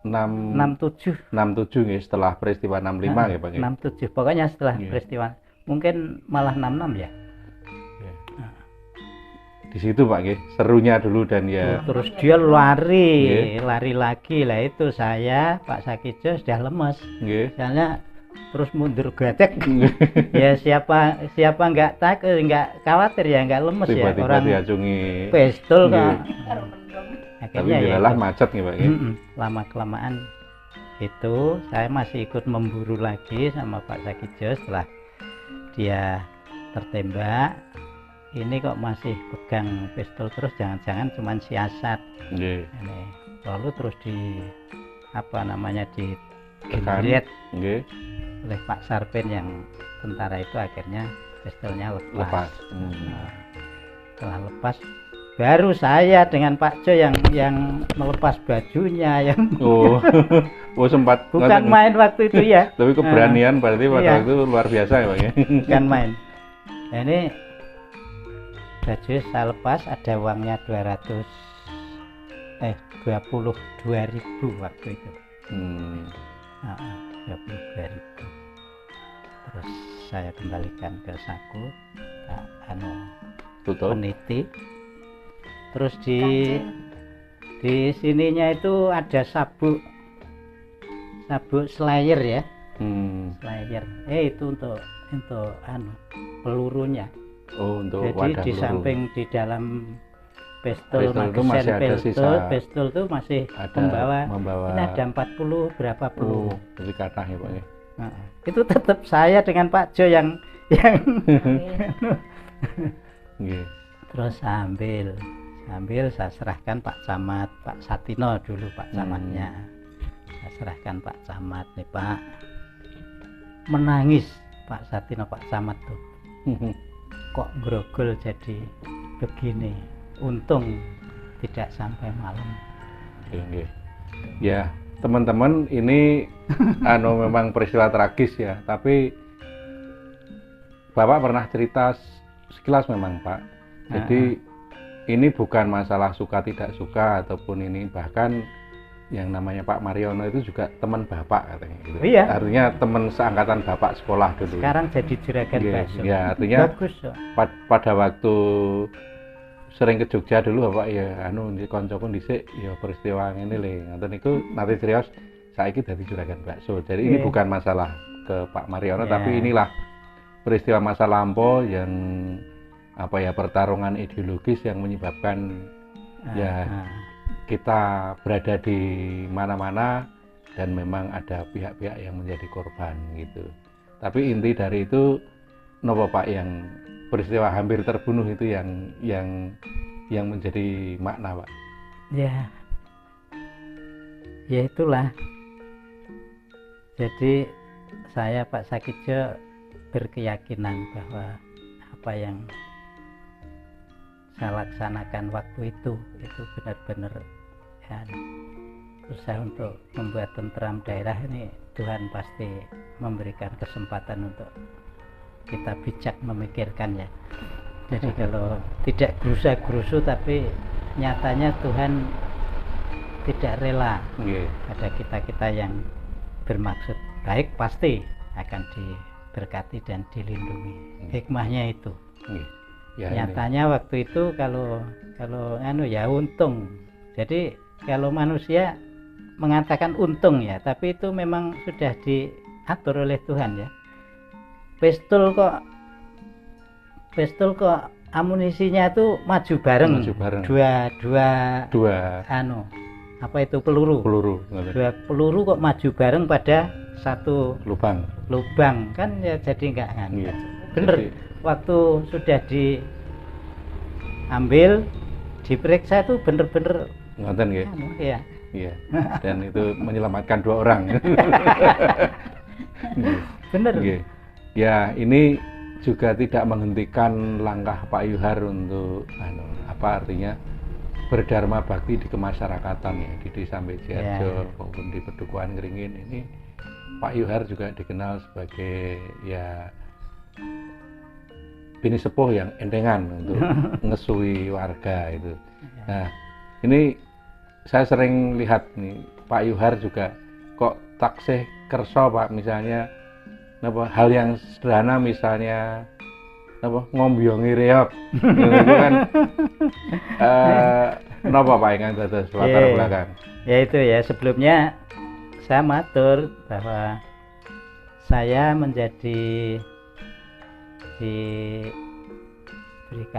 67 nggih, setelah peristiwa 65 ya Pak. 67 pokoknya setelah peristiwa, mungkin malah 66 ya. Di situ Pak nggih, serunya dulu dan ya. Terus dia lari lagi lah, itu saya Pak Sakijo sudah lemes. Soalnya terus mundur gatek. Ya siapa nggak khawatir ya, nggak lemes. Tiba-tiba ya orang diacungi pistol kan. Akhirnya tapi ya macet nih Pak. Lama kelamaan itu saya masih ikut memburu lagi sama Pak Sakijo. Setelah dia tertembak, ini kok masih pegang pistol terus, jangan-jangan cuman siasat. Ini lalu terus di digeret oleh Pak Sarpen yang tentara itu, akhirnya pistolnya lepas. Setelah lepas baru saya dengan Pak Jo yang melepas bajunya yang sempat bukan main waktu itu ya. Tapi keberanian berarti pada waktu itu luar biasa ya Pak ya. Bukan main. Nah, ini baju saya lepas, ada uangnya 22.000 waktu itu. 22.000. Terus saya kembalikan ke saku, peniti. Terus di sininya itu ada sabuk slayer ya. Slayer. Itu untuk pelurunya. Untuk jadi di peluru. Samping di dalam pistol pistol itu masih membawa ini ada 40 berapa peluru. Jadi kata ya Pak ya. Itu tetap saya dengan Pak Jo yang Nggih. Terus sambil saya serahkan Pak Camat, Pak Satino dulu Pak Camatnya. Saya serahkan Pak Camat nih Pak. Menangis Pak Satino, Pak Camat tuh. Kok grogol jadi begini. Untung tidak sampai malam. Nggih. Ya, teman-teman, ini memang peristiwa tragis ya, tapi Bapak pernah cerita sekilas memang Pak. Jadi ini bukan masalah suka tidak suka ataupun ini, bahkan yang namanya Pak Mariono itu juga teman Bapak katanya gitu. Iya. Artinya teman seangkatan Bapak sekolah dulu. Sekarang jadi juragan bakso. Ya, artinya bagus so. Pada waktu sering ke Jogja dulu Bapak ya di koncoku dhisik ya peristiwa ngene lho. Ngoten niku nate serius saiki dadi juragan bakso. Jadi ini bukan masalah ke Pak Mariono tapi inilah peristiwa masa lampau yang pertarungan ideologis yang menyebabkan kita berada di mana-mana dan memang ada pihak-pihak yang menjadi korban gitu. Tapi inti dari itu nopo Pak, yang peristiwa hampir terbunuh itu yang menjadi makna Pak? Ya itulah. Jadi saya Pak Sakijo berkeyakinan bahwa apa yang saya laksanakan waktu itu benar-benar usaha untuk membuat tentram daerah ini. Tuhan pasti memberikan kesempatan untuk kita bijak memikirkan ya. Jadi kalau tidak gerusa-gerusu tapi nyatanya Tuhan tidak rela pada kita-kita yang bermaksud baik pasti akan diberkati dan dilindungi. Hikmahnya itu. Ya, nyatanya waktu itu kalau untung. Jadi kalau manusia mengatakan untung ya, tapi itu memang sudah diatur oleh Tuhan ya. Pistol kok amunisinya itu maju bareng. Dua peluru. Dua peluru kok maju bareng pada satu lubang kan ya, jadi enggak kan. Bener. Waktu sudah diambil, diperiksa itu bener-bener ngoten nggih. Iya. Iya. Dan itu menyelamatkan 2 orang. Bener. Nggih. Ya, ini juga tidak menghentikan langkah Pak Yuhar untuk artinya berdharma bakti di kemasyarakatan ya, di Desa Mejiarjo maupun di Pedukuhan Ngringin ini. Pak Yuhar juga dikenal sebagai bini sepuh yang entengan untuk ngesui warga itu. Nah, ini saya sering lihat nih Pak Yuhar juga kok taksih kerso Pak, misalnya hal yang sederhana misalnya ngombyongi reog itu kan Pak ingkang dados latar belakang. Ya itu ya, sebelumnya saya matur bahwa saya menjadi diberikan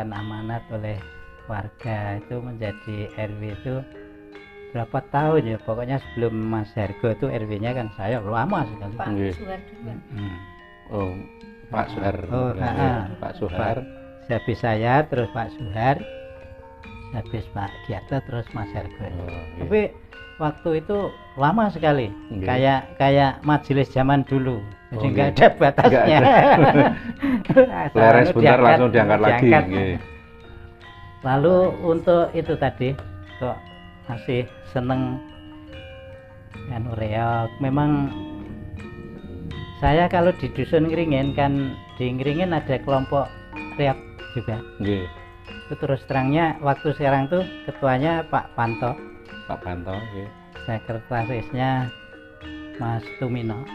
amanat oleh warga itu menjadi RW itu berapa tahun ya, pokoknya sebelum Mas Hergo itu RW-nya kan saya lama sekali. Pak Suhar juga. Pak Suhar. Pak Suhar. Habis saya terus Pak Suhar, habis Pak Giata terus Mas Hergo. Tapi waktu itu lama sekali, kayak majelis zaman dulu. Jadi nggak ada batasnya. Leres bentar langsung diangkat lagi. Lalu untuk itu tadi kok masih seneng reog. Memang saya kalau di dusun Ngringin kan, di Ngringin ada kelompok reog juga. Itu terus terangnya waktu sekarang tuh ketuanya Pak Panto. Sekretarisnya Mas Tumino.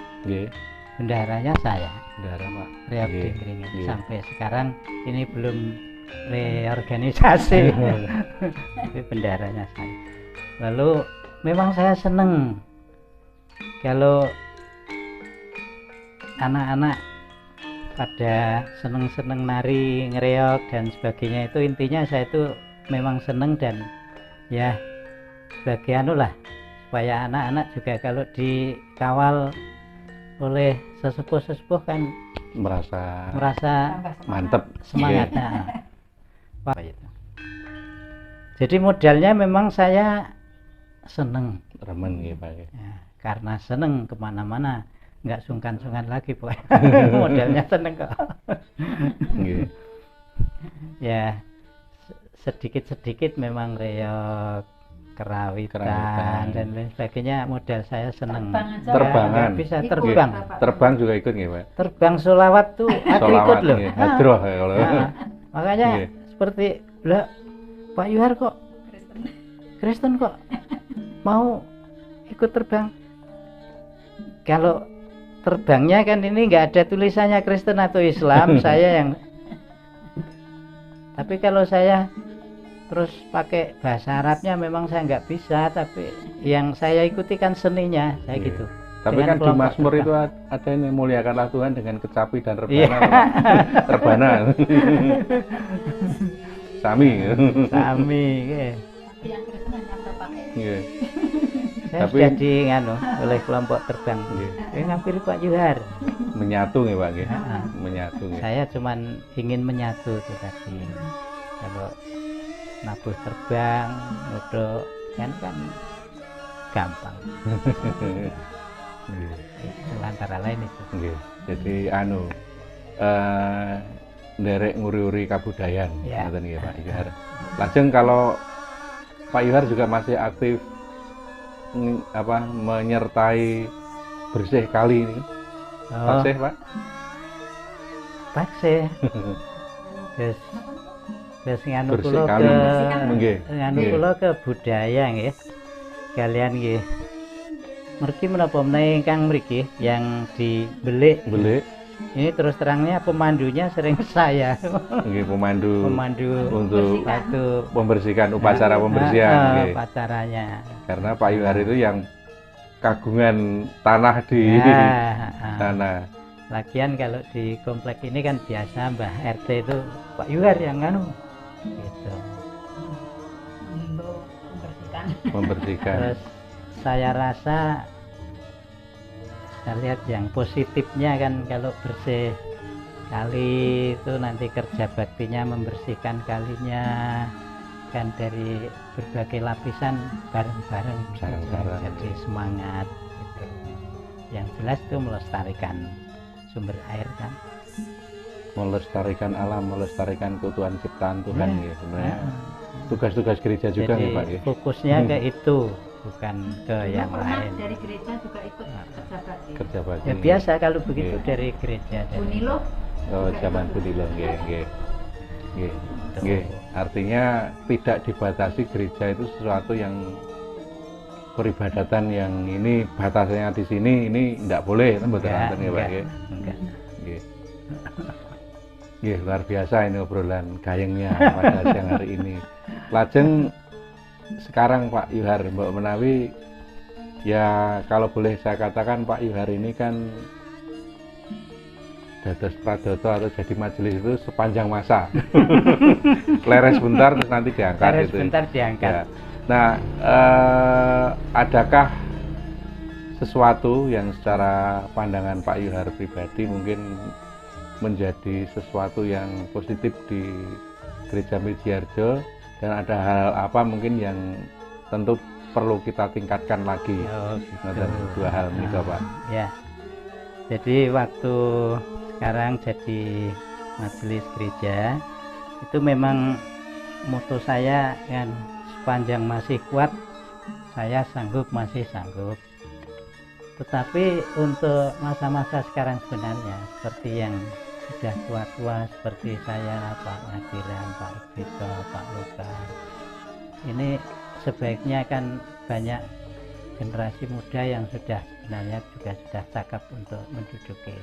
Bendaharanya saya. Bendahara Pak. Reog di Ngringin. Sampai sekarang ini belum reorganisasi. Tapi bendaharanya saya. Lalu memang saya seneng kalau anak-anak pada seneng-seneng nari, ngereog dan sebagainya. Itu intinya saya itu memang seneng dan ya sebagai supaya anak-anak juga kalau dikawal oleh sesepuh-sesepuh kan merasa Tambah semangat. mantep. semangatnya. Wah, itu. Jadi modalnya memang saya seneng, Nggih, remen nggih Pak. Nggih. ya, karena seneng kemana-mana, nggak sungkan-sungkan lagi pokoknya. Modalnya seneng kok. Nggih. Ya sedikit-sedikit memang reok, kerawitan Kerawitan. dan lain sebagainya, modal saya seneng. Terbang aja. Terbangan. Nggak bisa Ikut, terbang. Bapak. Terbang juga ikut nggih Pak. Terbang solawat tuh aku ikut Sholawat loh. nggih. Hadroh ya kalau. Nah, makanya Nggih. seperti lah Pak Yuhar kok Kristen kok mau ikut terbang. Kalau terbangnya kan ini nggak ada tulisannya Kristen atau Islam, saya yang. Tapi kalau saya terus pakai bahasa Arabnya memang saya nggak bisa, tapi yang saya ikuti kan seninya, saya Iya. gitu. Tapi Dengan kan di kelompok Mazmur terbang. itu ada ini muliakanlah Tuhan dengan kecapi dan rebana. Iya. Pak. Rebana. Sami. Sami, ya. Tapi yang Kristen hanya Bapak. Nggih. Saya Tapi- sudah di nganu oleh kelompok terbang. Nggih. Ngampiri Pak Yuhar. Menyatu nggih Pak nggih. Heeh. Menyatu nggih. Saya cuman ingin menyatu itu tadi. Kalau nabuh terbang, nuduk kan gampang. Nggih. Itu antara lain itu. Nggih. Jadi nderek nguri-uri kabudayan Ya. ngoten nggih Pak Yuhar. Lajeng kalau Pak Yuhar juga masih aktif menyertai bersih kali ini. Oh, Tasih Pak. taksih. Terus nganu Bersih kula kali. ke Nggih. nganu Nggih. kula ke budaya nggih. Kalian nggih. Mriki menapa menawi ingkang mriki yang dibeli. Belik Ini terus terangnya pemandunya sering saya. nggih pemandu Pemandu untuk satu membersihkan upacara pembersihan nggih. upacaranya. Karena Pak Yuhar itu yang kagungan tanah di Ya, sana. lagian kalau di komplek ini kan biasa Mbah RT itu Pak Yuhar yang nganu gitu. Untuk membersihkan. Membersihkan. Terus saya rasa saya lihat yang positifnya kan kalau bersih kali itu nanti kerja baktinya membersihkan kalinya kan dari berbagai lapisan bareng-bareng gitu. Bareng-bareng. Jadi semangat gitu. Yang jelas itu melestarikan sumber air kan. Melestarikan alam, melestarikan keutuhan ciptaan Tuhan Ya. nggih sebenarnya. Nah, Tugas-tugas gereja juga jadi nggih Pak nggih. fokusnya ke itu bukan ke yang Pernah lain. dari gereja juga ikut kerja bakti. Kerja bakti. Ya biasa kalau begitu Iya. dari gereja dari Bunilo Oh, juga zaman ikut. Budilo nggih nggih. Nggih. itu. Nggih. Artinya tidak dibatasi gereja itu sesuatu yang peribadatan yang ini batasnya di sini ini tidak boleh kan betul Enggak, nggih Pak nggih. enggak. Nggih. Nggih, luar biasa ini obrolan gayengnya pada siang hari ini. Lajeng sekarang Pak Yuhar Mbak Menawi, ya kalau boleh saya katakan Pak Yuhar ini kan dados pradoto atau jadi majelis itu sepanjang masa. Leres bentar terus nanti diangkat Harus itu. bentar diangkat. Ya. Nah, adakah sesuatu yang secara pandangan Pak Yuhar pribadi mungkin menjadi sesuatu yang positif di Gereja Mijiarjo, dan ada hal apa mungkin yang tentu perlu kita tingkatkan lagi? Oh, gitu. Ngoten, dua hal menika, Pak. Ya. Jadi waktu sekarang jadi majelis gereja itu memang moto saya kan sepanjang masih kuat saya sanggup, masih sanggup. Tetapi untuk masa-masa sekarang sebenarnya seperti yang sudah tua-tua seperti saya, Pak Ngadiran, Pak Vito, Pak Luka, ini sebaiknya kan banyak generasi muda yang sudah sebenarnya juga sudah cakap untuk menduduki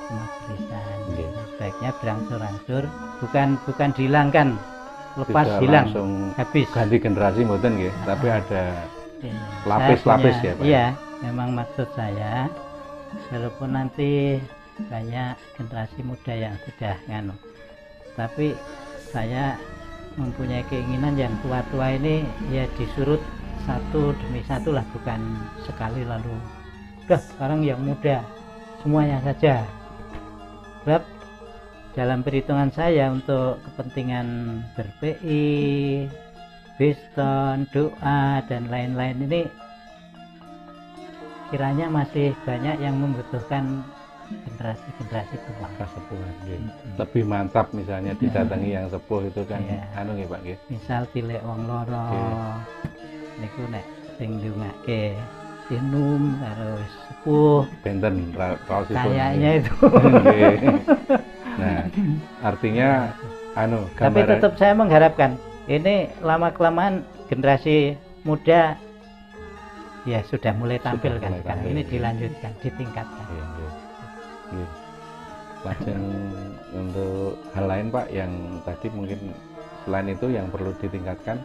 kemajelisan. Iya. Sebaiknya berangsur-angsur, bukan dihilangkan, lepas Tidak hilang, langsung habis. ganti generasi mboten nggih, tapi ada Ini. lapis-lapis Saya ya, Pak? Iya, memang maksud saya walaupun nanti banyak generasi muda yang sudah nganu, tapi saya mempunyai keinginan yang tua-tua ini ya disurut satu demi satu lah, bukan sekali lalu udah sekarang yang muda semuanya saja. Sebab dalam perhitungan saya untuk kepentingan ber-PI, Biston, doa dan lain-lain ini kiranya masih banyak yang membutuhkan generasi-generasi tua. Kasepuhan nggih. Lebih mantap misalnya didatangi yang sepuh itu kan Iya. anu nggih Pak nggih. Misal tilik wong loro Oke. niku nek sing ndongake sinum karo wis sepuh Benten raosipun. kayaknya itu. Nggih. Nah, artinya anu Tapi gambaran tetap saya mengharapkan ini lama kelamaan generasi muda ya sudah mulai tampil kan mulai sekarang. tampil, Ini ya. dilanjutkan, ditingkatkan. Nggih, nggih. Nggih. Lajeng untuk hal lain Pak yang tadi mungkin selain itu yang perlu ditingkatkan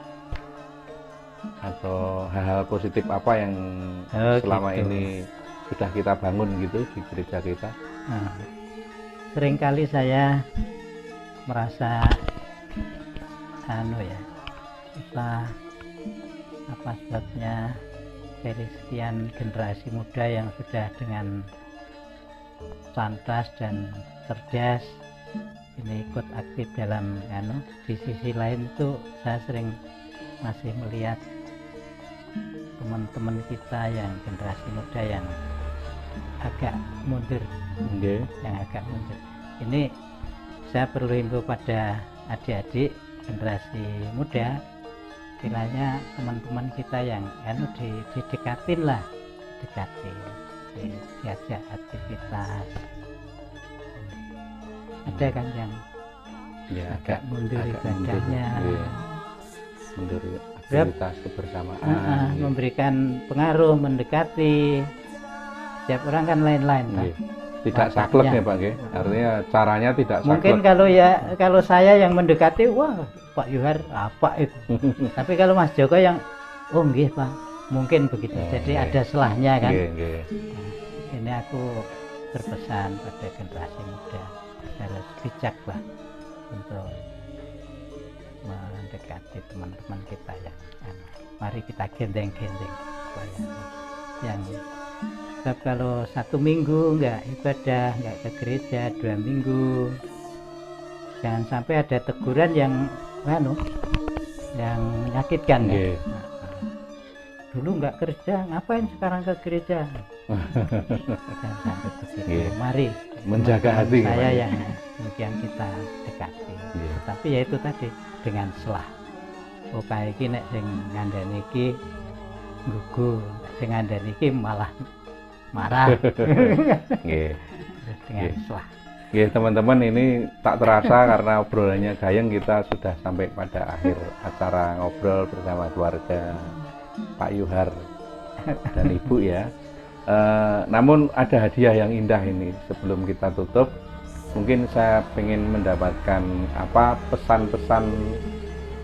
atau hal-hal positif apa yang Oh, selama gitu. ini sudah kita bangun gitu di gereja kita? Nah, seringkali saya merasa anu ya, susah apa sebabnya dari sekian generasi muda yang sudah dengan cerdas dan cerdas ini ikut aktif dalam anu, di sisi lain itu saya sering masih melihat teman-teman kita yang generasi muda yang agak mundur, Nggih. yang agak mundur. Ini saya perlu himbau pada adik-adik generasi muda, kiranya teman-teman kita yang anu didekatin lah, diajak aktivitas. Ada kan yang Ya, agak mundur agak ibadahnya, mundur, nggih. Mundur aktivitas kebersamaan. nggih. memberikan pengaruh, mendekati. Setiap orang kan lain-lain, Pak. Nggih. Tidak Wataknya. saklek ya Pak nggih. Artinya caranya tidak saklek. Mungkin kalau saya yang mendekati, wah Pak Yuhar apa itu. Tapi kalau Mas Joko yang, oh nggih Pak, mungkin begitu. Jadi nggih. ada selahnya kan. Nggih, nggih. Ini aku berpesan pada generasi muda harus bijak lah untuk mendekati teman-teman kita yang mari kita gendeng-gendeng supaya yang sebab kalau 1 minggu nggak ibadah, nggak ke gereja, 2 minggu jangan sampai ada teguran yang yang menyakitkan ya. Nggih. Dulu nggak kerja, ngapain sekarang ke gereja? Jangan sampai begitu. Nggih. Mari Menjaga hati saya Pak. yang demikian kita dekati. Nggih. Tapi ya itu tadi dengan selah. Oh kayak iki nek sing ngandani iki nggugu, nek sing ngandani iki malah marah. Nggih. Terus dengan Nggih. selah. Nggih, teman-teman, ini tak terasa karena obrolannya Gayeng kita sudah sampai pada akhir acara ngobrol bersama keluarga Pak Yuhar dan Ibu ya. Namun ada hadiah yang indah ini sebelum kita tutup. Mungkin saya ingin mendapatkan pesan-pesan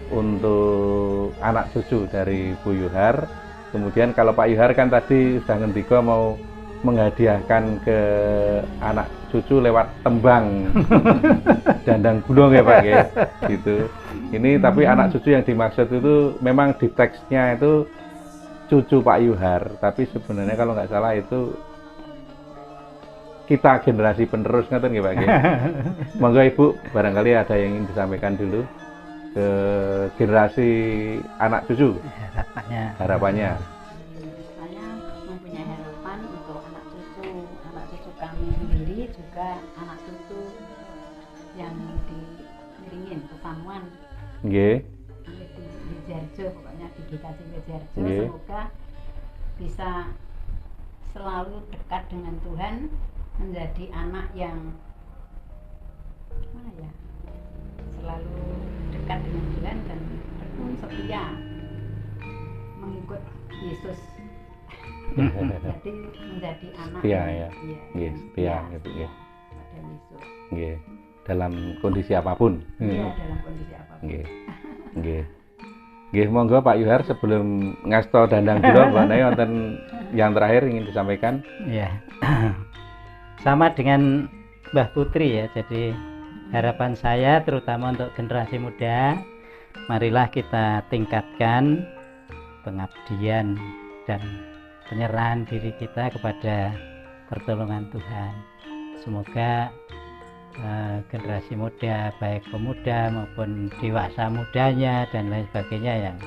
untuk anak cucu dari Bu Yuhar. Kemudian kalau Pak Yuhar kan tadi sudah ngendika mau menghadiahkan ke anak cucu lewat tembang dandang gulung ya Pak ya, gitu. Ini tapi anak cucu yang dimaksud itu memang di teksnya itu cucu Pak Yuhar, tapi sebenarnya kalau nggak salah itu kita generasi penerus, ngerti nggih Pak? Monggo Ibu, barangkali ada yang ingin disampaikan dulu ke generasi anak cucu, harapannya. Saya mempunyai harapan untuk anak cucu kami sendiri, juga anak cucu yang diiringin ke Pamuan Nggih, di Jarjo, pokoknya di GKJ Jarjo. Nggih. Semoga bisa selalu dekat dengan Tuhan, menjadi anak yang selalu dekat dengan Tuhan dan tekun setia mengikut Yesus. Jadi menjadi anak Setia, yang- ya. iya, Nggih, yang setia gitu, nggih. pada Yesus. nggih. Dalam kondisi apapun. Iya, dalam kondisi apapun. Nggih. Nggih. Nggih, monggo Pak Yuhar sebelum ngasto dandang gula menawi wonten yang terakhir ingin disampaikan. Ya, sama dengan Mbah Putri ya. Jadi harapan saya terutama untuk generasi muda, marilah kita tingkatkan pengabdian dan penyerahan diri kita kepada pertolongan Tuhan. Semoga generasi muda, baik pemuda maupun dewasa mudanya dan lain sebagainya yang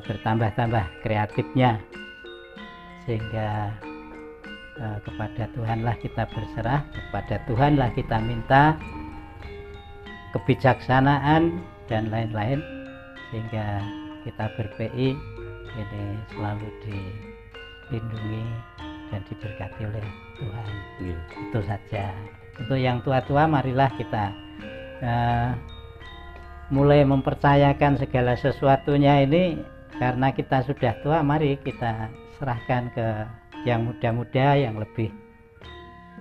bertambah-tambah kreatifnya, sehingga kepada Tuhanlah kita berserah, kepada Tuhanlah kita minta kebijaksanaan dan lain-lain, sehingga kita ber-PI ini selalu dilindungi dan diberkati oleh Tuhan. Itu saja. Untuk yang tua-tua, marilah kita mulai mempercayakan segala sesuatunya ini, karena kita sudah tua, mari kita serahkan ke yang muda-muda yang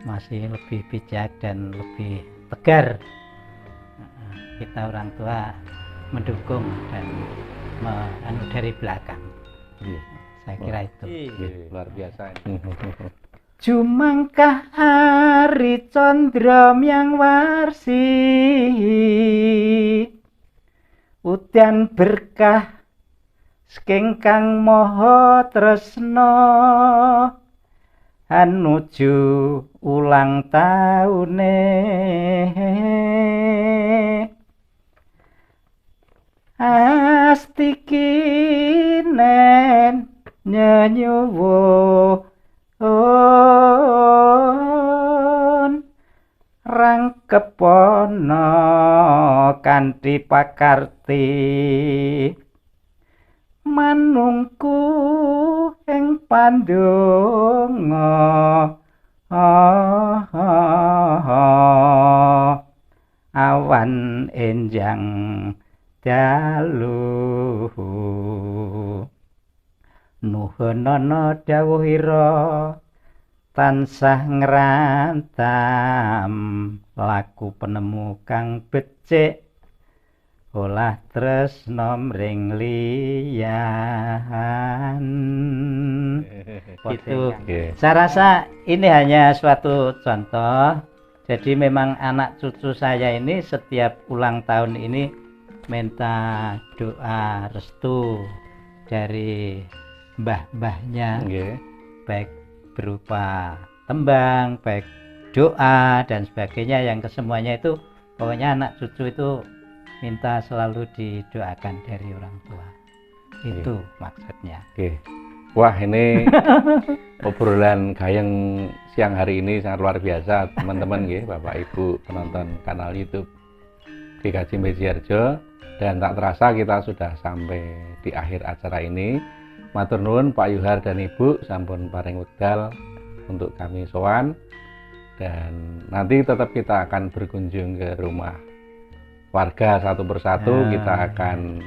masih lebih bijak dan lebih tegar. Kita orang tua mendukung dan dari belakang. Saya kira itu. Luar biasa. Jumangkah Ari Condro Myang Warsi, udan berkah sekengkang moho tresno, anuju ulang taune astikinen nyenyuwun rangkepono kanthi pakarti manungku ing pandonga awan enjang dalu nuhunana dawuhira tansah ngrantam laku penemu kang becik olah tresno mring liyan. Itu saya rasa ini hanya suatu contoh. Jadi memang anak cucu saya ini setiap ulang tahun ini minta doa restu dari mbah-mbahnya, baik berupa tembang, baik doa dan sebagainya, yang kesemuanya itu pokoknya anak cucu itu minta selalu didoakan dari orang tua. Itu maksudnya. Wah, ini obrolan gayeng siang hari ini sangat luar biasa, teman-teman nggih, Bapak Ibu penonton kanal YouTube GKJ Mejiarjo. Dan tak terasa kita sudah sampai di akhir acara ini. Matur nuwun Pak Yuhar dan Ibu sampun paring wekdal untuk kami sowan, dan nanti tetap kita akan berkunjung ke rumah warga satu persatu. Kita akan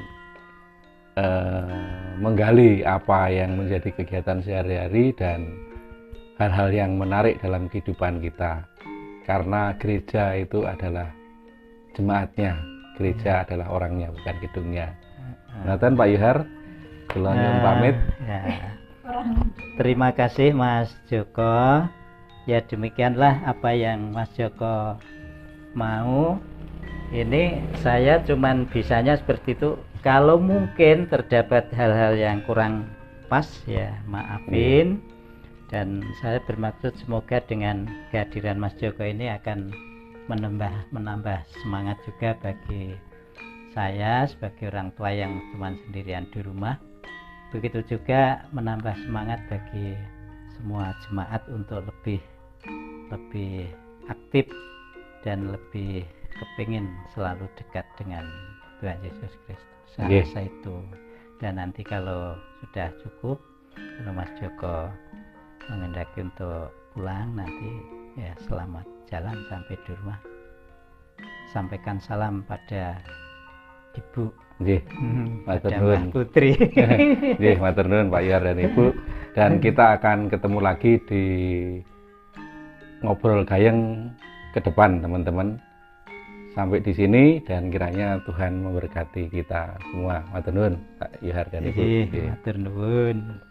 menggali apa yang menjadi kegiatan sehari-hari dan hal-hal yang menarik dalam kehidupan kita, karena gereja itu adalah jemaatnya, gereja adalah orangnya bukan gedungnya. Nathan, Pak Yuhar, kula nyuwun pamit. Terima kasih Mas Joko. Ya demikianlah apa yang Mas Joko mau. Ini saya cuman bisanya seperti itu. Kalau mungkin terdapat hal-hal yang kurang pas, ya maafin. Dan saya bermaksud semoga dengan kehadiran Mas Joko ini akan menambah semangat juga bagi saya sebagai orang tua yang cuma sendirian di rumah. Begitu juga menambah semangat bagi semua jemaat untuk lebih aktif dan lebih kepingin selalu dekat dengan Tuhan Yesus Kristus. Saya rasa itu. Dan nanti kalau sudah cukup, kalau Mas Joko mengendaki untuk pulang, nanti ya selamat jalan sampai di rumah. Sampaikan salam pada Ibu. Matur nuwun Putri. Matur nuwun Pak Yuhar dan Ibu. Dan kita akan ketemu lagi di ngobrol gayeng ke depan, teman-teman. Sampai di sini, dan kiranya Tuhan memberkati kita semua. Matur nuwun Pak Yuhar dan Ibu. Matur nuwun.